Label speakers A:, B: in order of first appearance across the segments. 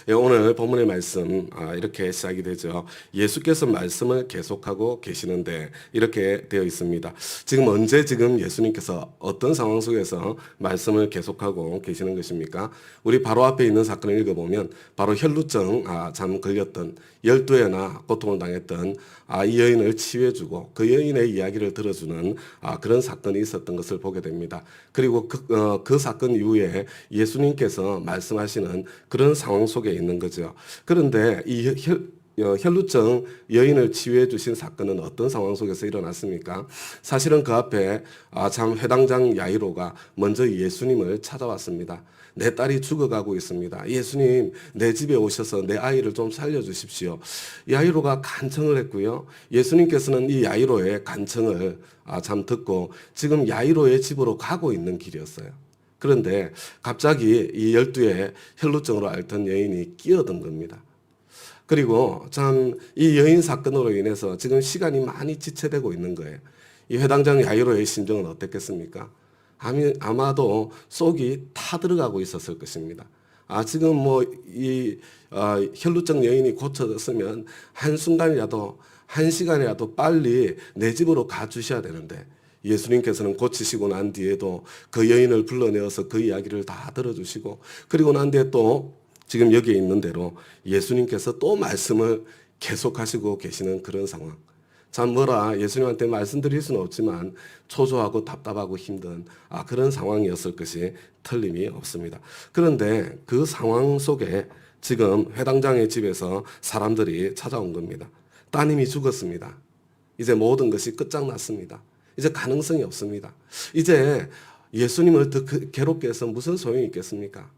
A: 오늘 본문의 말씀 이렇게 시작이 되죠. 예수께서 말씀을 계속하고 계시는데 이렇게 되어 있습니다. 지금 예수님께서 어떤 상황 속에서 말씀을 계속하고 계시는 것입니까? 우리 바로 앞에 있는 사건을 읽어보면 바로 혈루증 잠 걸렸던 12회나 고통을 당했던 이 여인을 치유해주고 그 여인의 이야기를 들어주는 그런 사건이 있었던 것을 보게 됩니다. 그리고 그 사건 이후에 예수님께서 말씀하시는 그런 상황 속에 있는 거죠. 그런데 이 혈루증 여인을 치유해 주신 사건은 어떤 상황 속에서 일어났습니까? 사실은 그 앞에 참 회당장 야이로가 먼저 예수님을 찾아왔습니다. 내 딸이 죽어가고 있습니다. 예수님, 내 집에 오셔서 내 아이를 좀 살려주십시오. 야이로가 간청을 했고요. 예수님께서는 이 야이로의 간청을 참 듣고 지금 야이로의 집으로 가고 있는 길이었어요. 그런데 갑자기 이 12의 혈루증으로 앓던 여인이 끼어든 겁니다. 그리고 참 이 여인 사건으로 인해서 지금 시간이 많이 지체되고 있는 거예요. 이 회당장 야이로의 심정은 어땠겠습니까? 아마도 속이 타들어가고 있었을 것입니다. 지금 이 혈루증 여인이 고쳐졌으면 한순간이라도, 한 시간이라도 빨리 내 집으로 가주셔야 되는데 예수님께서는 고치시고 난 뒤에도 그 여인을 불러내어서 그 이야기를 다 들어주시고 그리고 난 뒤에 또 지금 여기에 있는 대로 예수님께서 또 말씀을 계속하시고 계시는 그런 상황. 참 예수님한테 말씀드릴 수는 없지만 초조하고 답답하고 힘든 그런 상황이었을 것이 틀림이 없습니다. 그런데 그 상황 속에 지금 회당장의 집에서 사람들이 찾아온 겁니다. 따님이 죽었습니다. 이제 모든 것이 끝장났습니다. 이제 가능성이 없습니다. 이제 예수님을 더 괴롭게 해서 무슨 소용이 있겠습니까?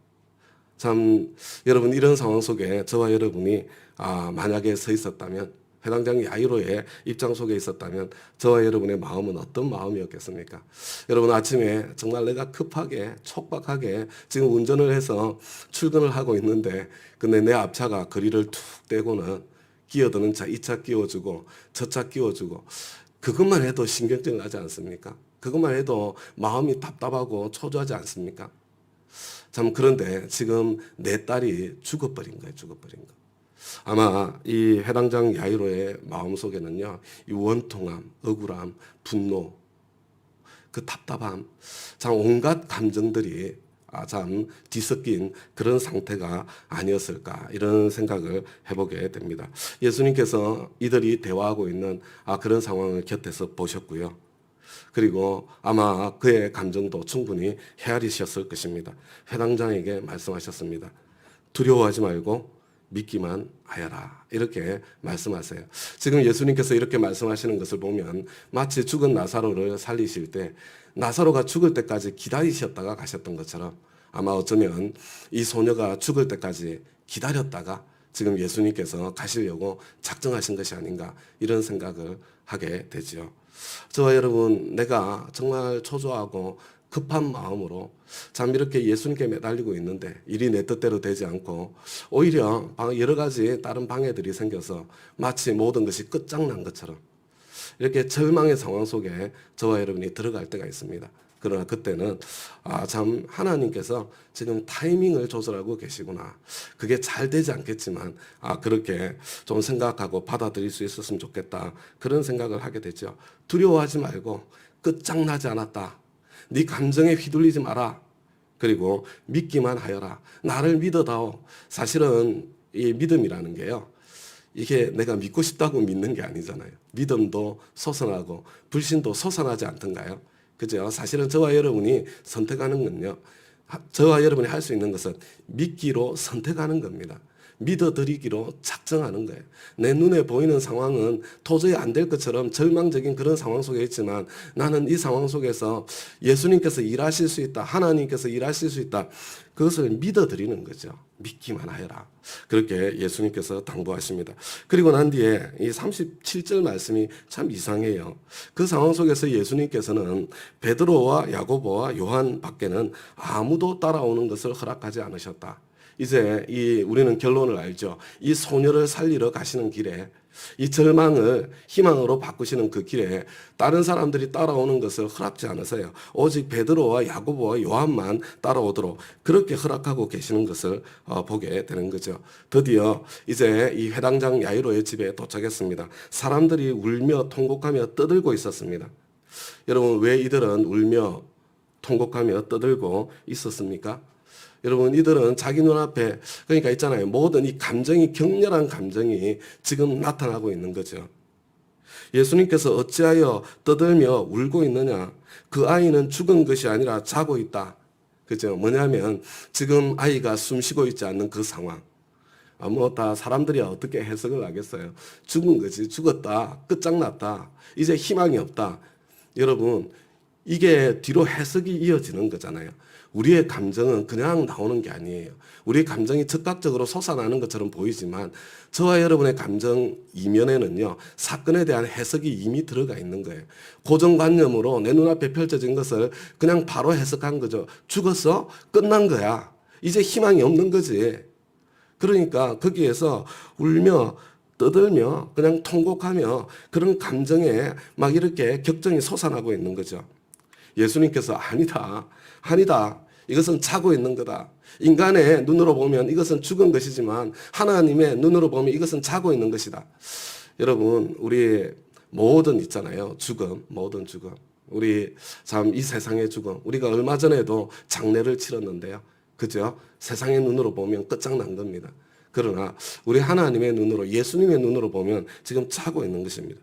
A: 참 여러분 이런 상황 속에 저와 여러분이 만약에 서 있었다면 회당장 야이로의 입장 속에 있었다면 저와 여러분의 마음은 어떤 마음이었겠습니까? 여러분 아침에 정말 내가 급하게 촉박하게 지금 운전을 해서 출근을 하고 있는데 근데 내 앞차가 거리를 툭 떼고는 끼어드는 차 이 차 끼워주고 저 차 끼워주고 그것만 해도 신경질 나지 않습니까? 그것만 해도 마음이 답답하고 초조하지 않습니까? 참 그런데 지금 내 딸이 죽어버린 거예요. 죽어버린 거. 아마 이 회당장 야이로의 마음속에는요. 이 원통함, 억울함, 분노, 그 답답함, 참 온갖 감정들이 참 뒤섞인 그런 상태가 아니었을까 이런 생각을 해보게 됩니다. 예수님께서 이들이 대화하고 있는 그런 상황을 곁에서 보셨고요. 그리고 아마 그의 감정도 충분히 헤아리셨을 것입니다. 회당장에게 말씀하셨습니다. 두려워하지 말고 믿기만 하여라. 이렇게 말씀하세요. 지금 예수님께서 이렇게 말씀하시는 것을 보면 마치 죽은 나사로를 살리실 때 나사로가 죽을 때까지 기다리셨다가 가셨던 것처럼 아마 어쩌면 이 소녀가 죽을 때까지 기다렸다가 지금 예수님께서 가시려고 작정하신 것이 아닌가 이런 생각을 하게 되죠. 저와 여러분, 내가 정말 초조하고 급한 마음으로 참 이렇게 예수님께 매달리고 있는데 일이 내 뜻대로 되지 않고 오히려 여러 가지 다른 방해들이 생겨서 마치 모든 것이 끝장난 것처럼 이렇게 절망의 상황 속에 저와 여러분이 들어갈 때가 있습니다. 그러나 그때는 참 하나님께서 지금 타이밍을 조절하고 계시구나. 그게 잘 되지 않겠지만 그렇게 좀 생각하고 받아들일 수 있었으면 좋겠다. 그런 생각을 하게 되죠. 두려워하지 말고 끝장나지 않았다. 네 감정에 휘둘리지 마라. 그리고 믿기만 하여라. 나를 믿어다오. 사실은 이 믿음이라는 게요. 이게 내가 믿고 싶다고 믿는 게 아니잖아요. 믿음도 솟아나고 불신도 솟아나지 않던가요? 그죠? 사실은 저와 여러분이 선택하는 건요. 저와 여러분이 할 수 있는 것은 믿기로 선택하는 겁니다. 믿어드리기로 작정하는 거예요. 내 눈에 보이는 상황은 도저히 안 될 것처럼 절망적인 그런 상황 속에 있지만 나는 이 상황 속에서 예수님께서 일하실 수 있다. 하나님께서 일하실 수 있다. 그것을 믿어드리는 거죠. 믿기만 하여라. 그렇게 예수님께서 당부하십니다. 그리고 난 뒤에 이 37절 말씀이 참 이상해요. 그 상황 속에서 예수님께서는 베드로와 야고보와 요한 밖에는 아무도 따라오는 것을 허락하지 않으셨다. 이제 우리는 결론을 알죠. 이 소녀를 살리러 가시는 길에 이 절망을 희망으로 바꾸시는 그 길에 다른 사람들이 따라오는 것을 허락지 않으세요. 오직 베드로와 야고보와 요한만 따라오도록 그렇게 허락하고 계시는 것을 보게 되는 거죠. 드디어 이제 이 회당장 야이로의 집에 도착했습니다. 사람들이 울며 통곡하며 떠들고 있었습니다. 여러분, 왜 이들은 울며 통곡하며 떠들고 있었습니까? 여러분, 이들은 자기 눈앞에, 그러니까 있잖아요. 모든 이 감정이, 격렬한 감정이 지금 나타나고 있는 거죠. 예수님께서 어찌하여 떠들며 울고 있느냐? 그 아이는 죽은 것이 아니라 자고 있다. 그죠? 뭐냐면 지금 아이가 숨 쉬고 있지 않는 그 상황. 뭐 다 사람들이 어떻게 해석을 하겠어요? 죽은 거지. 죽었다. 끝장났다. 이제 희망이 없다. 여러분, 이게 뒤로 해석이 이어지는 거잖아요. 우리의 감정은 그냥 나오는 게 아니에요. 우리의 감정이 즉각적으로 솟아나는 것처럼 보이지만 저와 여러분의 감정 이면에는요, 사건에 대한 해석이 이미 들어가 있는 거예요. 고정관념으로 내 눈앞에 펼쳐진 것을 그냥 바로 해석한 거죠. 죽었어? 끝난 거야. 이제 희망이 없는 거지. 그러니까 거기에서 울며 떠들며 그냥 통곡하며 그런 감정에 막 이렇게 격정이 솟아나고 있는 거죠. 예수님께서 아니다. 이것은 자고 있는 거다. 인간의 눈으로 보면 이것은 죽은 것이지만 하나님의 눈으로 보면 이것은 자고 있는 것이다. 여러분, 우리 모든 있잖아요. 모든 죽음. 우리 참 이 세상의 죽음. 우리가 얼마 전에도 장례를 치렀는데요. 그죠? 세상의 눈으로 보면 끝장난 겁니다. 그러나 우리 하나님의 눈으로, 예수님의 눈으로 보면 지금 자고 있는 것입니다.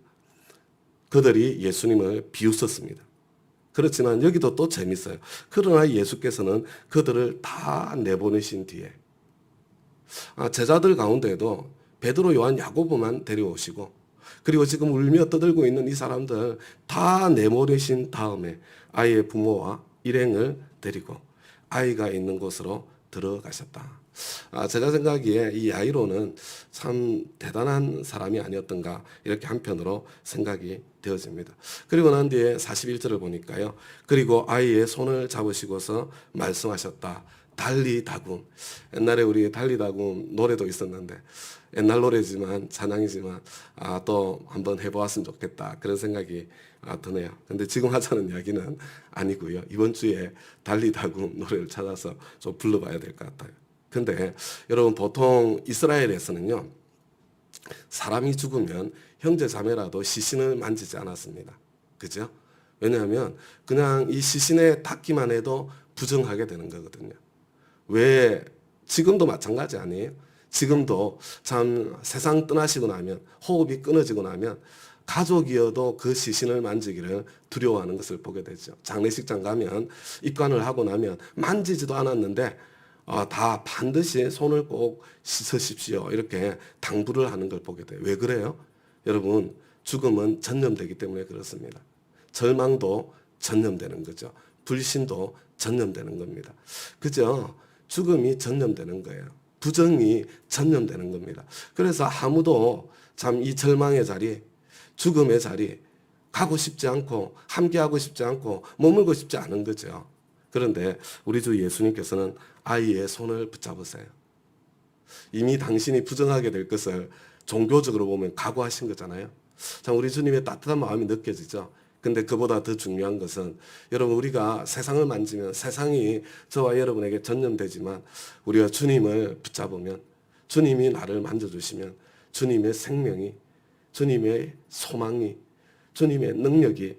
A: 그들이 예수님을 비웃었습니다. 그렇지만 여기도 또 재밌어요. 그러나 예수께서는 그들을 다 내보내신 뒤에 제자들 가운데에도 베드로, 요한, 야고보만 데려오시고 그리고 지금 울며 떠들고 있는 이 사람들 다 내보내신 다음에 아이의 부모와 일행을 데리고 아이가 있는 곳으로 들어가셨다. 제가 생각하기에 이 야이로는 참 대단한 사람이 아니었던가 이렇게 한편으로 생각이 되어집니다. 그리고 난 뒤에 41절을 보니까요. 그리고 아이의 손을 잡으시고서 말씀하셨다. 달리다굼. 옛날에 우리 달리다굼 노래도 있었는데 옛날 노래지만 찬양이지만 또 한번 해보았으면 좋겠다 그런 생각이 드네요. 근데 지금 하자는 이야기는 아니고요. 이번 주에 달리다굼 노래를 찾아서 좀 불러봐야 될 것 같아요. 근데 여러분, 보통 이스라엘에서는요, 사람이 죽으면 형제 자매라도 시신을 만지지 않았습니다. 그죠? 왜냐하면 그냥 이 시신에 닿기만 해도 부정하게 되는 거거든요. 왜 지금도 마찬가지 아니에요? 지금도 참 세상 떠나시고 나면, 호흡이 끊어지고 나면 가족이어도 그 시신을 만지기를 두려워하는 것을 보게 되죠. 장례식장 가면 입관을 하고 나면 만지지도 않았는데 다 반드시 손을 꼭 씻으십시오. 이렇게 당부를 하는 걸 보게 돼요. 왜 그래요? 여러분, 죽음은 전염되기 때문에 그렇습니다. 절망도 전염되는 거죠. 불신도 전염되는 겁니다. 그죠? 죽음이 전염되는 거예요. 부정이 전염되는 겁니다. 그래서 아무도 참 이 절망의 자리, 죽음의 자리 가고 싶지 않고 함께하고 싶지 않고 머물고 싶지 않은 거죠. 그런데 우리 주 예수님께서는 아이의 손을 붙잡으세요. 이미 당신이 부정하게 될 것을 종교적으로 보면 각오하신 거잖아요. 참 우리 주님의 따뜻한 마음이 느껴지죠. 근데 그보다 더 중요한 것은 여러분, 우리가 세상을 만지면 세상이 저와 여러분에게 전염되지만 우리가 주님을 붙잡으면, 주님이 나를 만져주시면 주님의 생명이, 주님의 소망이, 주님의 능력이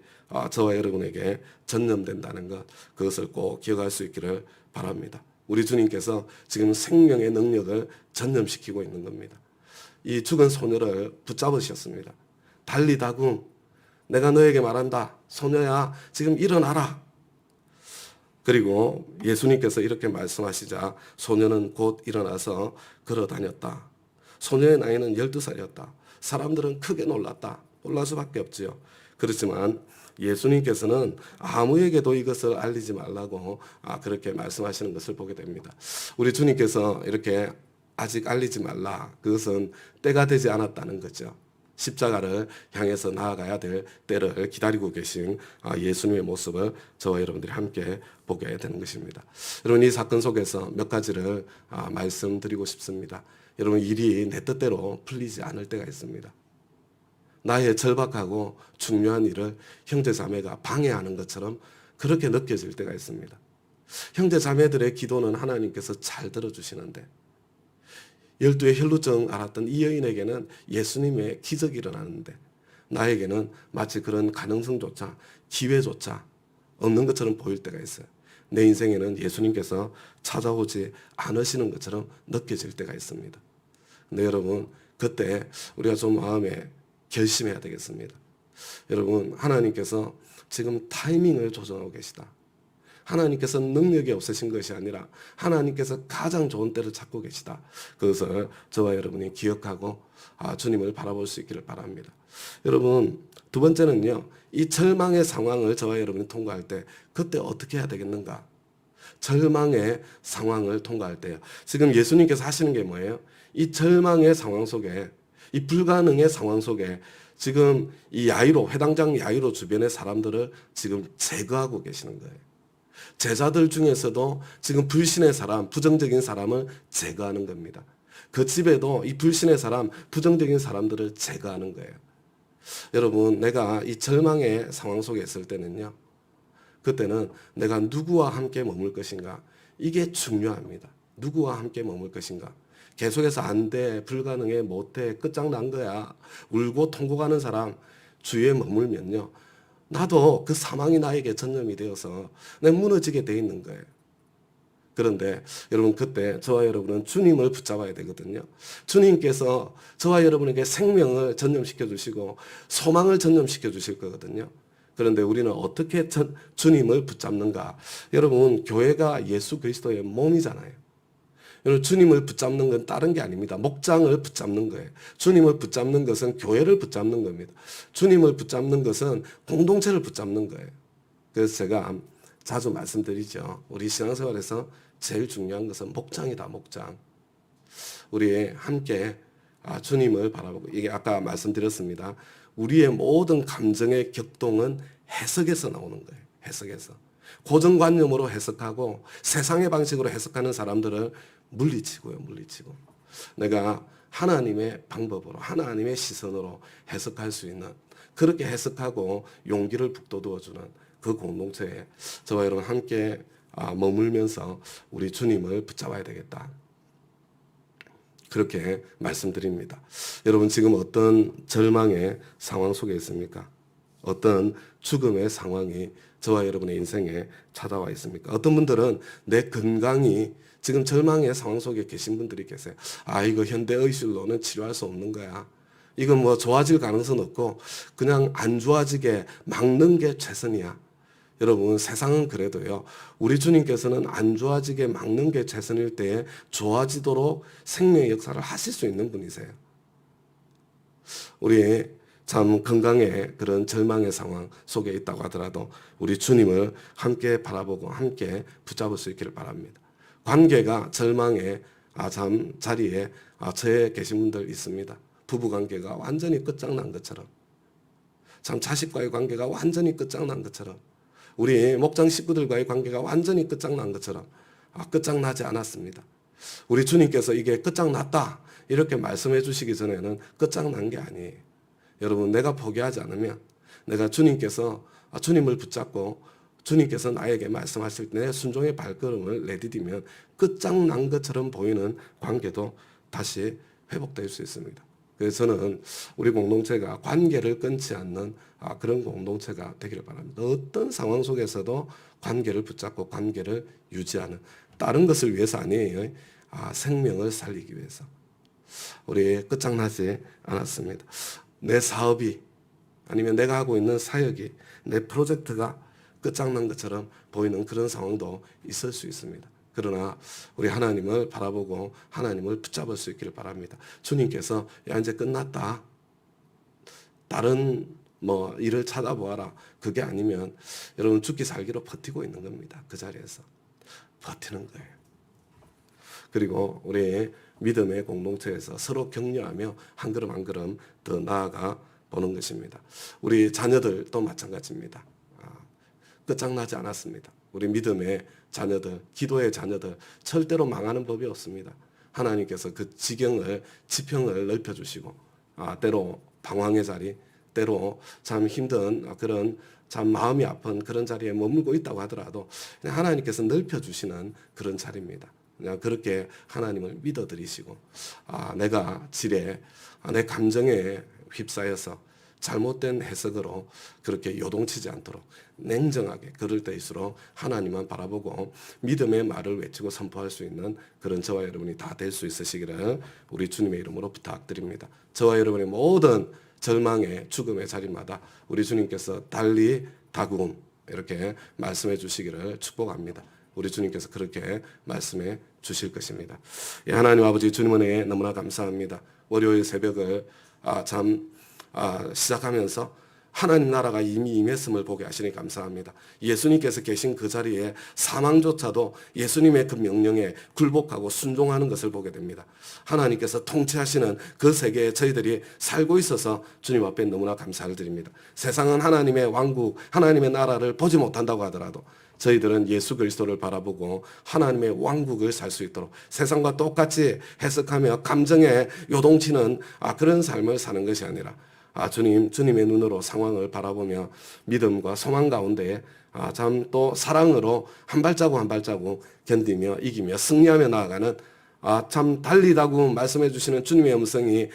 A: 저와 여러분에게 전염된다는 것, 그것을 꼭 기억할 수 있기를 바랍니다. 우리 주님께서 지금 생명의 능력을 전염시키고 있는 겁니다. 이 죽은 소녀를 붙잡으셨습니다. 달리다굼, 내가 너에게 말한다. 소녀야, 지금 일어나라. 그리고 예수님께서 이렇게 말씀하시자 소녀는 곧 일어나서 걸어 다녔다. 소녀의 나이는 12살이었다. 사람들은 크게 놀랐다. 놀랄 수밖에 없지요. 그렇지만 예수님께서는 아무에게도 이것을 알리지 말라고 그렇게 말씀하시는 것을 보게 됩니다. 우리 주님께서 이렇게 아직 알리지 말라. 그것은 때가 되지 않았다는 거죠. 십자가를 향해서 나아가야 될 때를 기다리고 계신 예수님의 모습을 저와 여러분들이 함께 보게 되는 것입니다. 여러분, 이 사건 속에서 몇 가지를 말씀드리고 싶습니다. 여러분, 일이 내 뜻대로 풀리지 않을 때가 있습니다. 나의 절박하고 중요한 일을 형제 자매가 방해하는 것처럼 그렇게 느껴질 때가 있습니다. 형제 자매들의 기도는 하나님께서 잘 들어주시는데 12의 혈루증 앓았던 이 여인에게는 예수님의 기적이 일어나는데 나에게는 마치 그런 가능성조차 기회조차 없는 것처럼 보일 때가 있어요. 내 인생에는 예수님께서 찾아오지 않으시는 것처럼 느껴질 때가 있습니다. 근데 여러분, 그때 우리가 좀 마음에 결심해야 되겠습니다. 여러분, 하나님께서 지금 타이밍을 조정하고 계시다. 하나님께서 능력이 없으신 것이 아니라 하나님께서 가장 좋은 때를 찾고 계시다. 그것을 저와 여러분이 기억하고 주님을 바라볼 수 있기를 바랍니다. 여러분, 두 번째는요, 이 절망의 상황을 저와 여러분이 통과할 때 그때 어떻게 해야 되겠는가? 절망의 상황을 통과할 때요. 지금 예수님께서 하시는 게 뭐예요? 이 절망의 상황 속에, 이 불가능의 상황 속에 지금 이 야이로, 회당장 야이로 주변의 사람들을 지금 제거하고 계시는 거예요. 제자들 중에서도 지금 불신의 사람, 부정적인 사람을 제거하는 겁니다. 그 집에도 이 불신의 사람, 부정적인 사람들을 제거하는 거예요. 여러분, 내가 이 절망의 상황 속에 있을 때는요, 그때는 내가 누구와 함께 머물 것인가? 이게 중요합니다. 누구와 함께 머물 것인가? 계속해서 안 돼, 불가능해, 못해, 끝장난 거야, 울고 통곡하는 사람 주위에 머물면요, 나도 그 사망이 나에게 전염이 되어서 내가 무너지게 돼 있는 거예요. 그런데 여러분, 그때 저와 여러분은 주님을 붙잡아야 되거든요. 주님께서 저와 여러분에게 생명을 전염시켜 주시고 소망을 전염시켜 주실 거거든요. 그런데 우리는 어떻게 주님을 붙잡는가? 여러분, 교회가 예수 그리스도의 몸이잖아요. 여러분, 주님을 붙잡는 건 다른 게 아닙니다. 목장을 붙잡는 거예요. 주님을 붙잡는 것은 교회를 붙잡는 겁니다. 주님을 붙잡는 것은 공동체를 붙잡는 거예요. 그래서 제가 자주 말씀드리죠. 우리 신앙생활에서 제일 중요한 것은 목장이다, 목장. 우리 함께 주님을 바라보고, 이게 아까 말씀드렸습니다. 우리의 모든 감정의 격동은 해석에서 나오는 거예요. 해석에서. 고정관념으로 해석하고 세상의 방식으로 해석하는 사람들을 물리치고요, 물리치고. 내가 하나님의 방법으로, 하나님의 시선으로 해석할 수 있는, 그렇게 해석하고 용기를 북돋워주는 그 공동체에 저와 여러분 함께 머물면서 우리 주님을 붙잡아야 되겠다. 그렇게 말씀드립니다. 여러분, 지금 어떤 절망의 상황 속에 있습니까? 어떤 죽음의 상황이 저와 여러분의 인생에 찾아와 있습니까? 어떤 분들은 내 건강이 지금 절망의 상황 속에 계신 분들이 계세요. 이거 현대의술로는 치료할 수 없는 거야. 이건 뭐 좋아질 가능성 없고 그냥 안 좋아지게 막는 게 최선이야. 여러분, 세상은 그래도요, 우리 주님께서는 안 좋아지게 막는 게 최선일 때에 좋아지도록 생명의 역사를 하실 수 있는 분이세요. 우리 참 건강의 그런 절망의 상황 속에 있다고 하더라도 우리 주님을 함께 바라보고 함께 붙잡을 수 있기를 바랍니다. 관계가 절망의 참 자리에 처해 계신 분들 있습니다. 부부 관계가 완전히 끝장난 것처럼, 참 자식과의 관계가 완전히 끝장난 것처럼, 우리 목장 식구들과의 관계가 완전히 끝장난 것처럼 끝장나지 않았습니다. 우리 주님께서 이게 끝장났다 이렇게 말씀해 주시기 전에는 끝장난 게 아니에요. 여러분, 내가 포기하지 않으면, 내가 주님께서 주님을 붙잡고 주님께서 나에게 말씀하실 때 내 순종의 발걸음을 내디디면 끝장난 것처럼 보이는 관계도 다시 회복될 수 있습니다. 그래서 저는 우리 공동체가 관계를 끊지 않는 그런 공동체가 되기를 바랍니다. 어떤 상황 속에서도 관계를 붙잡고 관계를 유지하는, 다른 것을 위해서 아니에요. 생명을 살리기 위해서. 우리 끝장나지 않았습니다. 내 사업이 아니면 내가 하고 있는 사역이, 내 프로젝트가 끝장난 것처럼 보이는 그런 상황도 있을 수 있습니다. 그러나 우리 하나님을 바라보고 하나님을 붙잡을 수 있기를 바랍니다. 주님께서 야, 이제 끝났다, 다른 뭐 일을 찾아보아라, 그게 아니면 여러분 죽기 살기로 버티고 있는 겁니다. 그 자리에서 버티는 거예요. 그리고 우리 믿음의 공동체에서 서로 격려하며 한 걸음 한 걸음 더 나아가 보는 것입니다. 우리 자녀들도 마찬가지입니다. 끝장나지 않았습니다. 우리 믿음의 자녀들, 기도의 자녀들 절대로 망하는 법이 없습니다. 하나님께서 그 지평을 넓혀주시고 때로 방황의 자리, 때로 참 힘든 그런 참 마음이 아픈 그런 자리에 머물고 있다고 하더라도 그냥 하나님께서 넓혀주시는 그런 자리입니다. 그냥 그렇게 하나님을 믿어드리시고 내가 내 감정에 휩싸여서 잘못된 해석으로 그렇게 요동치지 않도록 냉정하게 그럴 때일수록 하나님만 바라보고 믿음의 말을 외치고 선포할 수 있는 그런 저와 여러분이 다 될 수 있으시기를 우리 주님의 이름으로 부탁드립니다. 저와 여러분의 모든 절망의 죽음의 자리마다 우리 주님께서 달리 다구음 이렇게 말씀해 주시기를 축복합니다. 우리 주님께서 그렇게 말씀해 주실 것입니다. 하나님 아버지 주님 은혜에 너무나 감사합니다. 월요일 새벽을 시작하면서 하나님 나라가 이미 임했음을 보게 하시니 감사합니다. 예수님께서 계신 그 자리에 사망조차도 예수님의 그 명령에 굴복하고 순종하는 것을 보게 됩니다. 하나님께서 통치하시는 그 세계에 저희들이 살고 있어서 주님 앞에 너무나 감사를 드립니다. 세상은 하나님의 왕국, 하나님의 나라를 보지 못한다고 하더라도 저희들은 예수 그리스도를 바라보고 하나님의 왕국을 살 수 있도록 세상과 똑같이 해석하며 감정에 요동치는 그런 삶을 사는 것이 아니라 주님의 눈으로 상황을 바라보며 믿음과 소망 가운데 참 또 사랑으로 한 발자국 한 발자국 견디며 이기며 승리하며 나아가는 참 달리다고 말씀해 주시는 주님의 음성이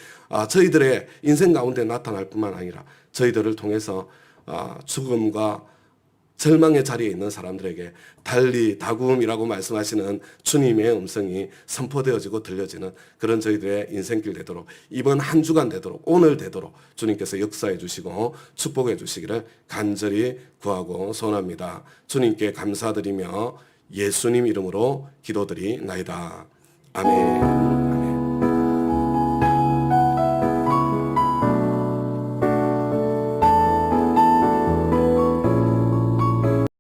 A: 저희들의 인생 가운데 나타날 뿐만 아니라 저희들을 통해서 죽음과 절망의 자리에 있는 사람들에게 달리 다구음이라고 말씀하시는 주님의 음성이 선포되어지고 들려지는 그런 저희들의 인생길 되도록 이번 한 주간 되도록 오늘 되도록 주님께서 역사해 주시고 축복해 주시기를 간절히 구하고 소원합니다. 주님께 감사드리며 예수님 이름으로 기도드리나이다. 아멘.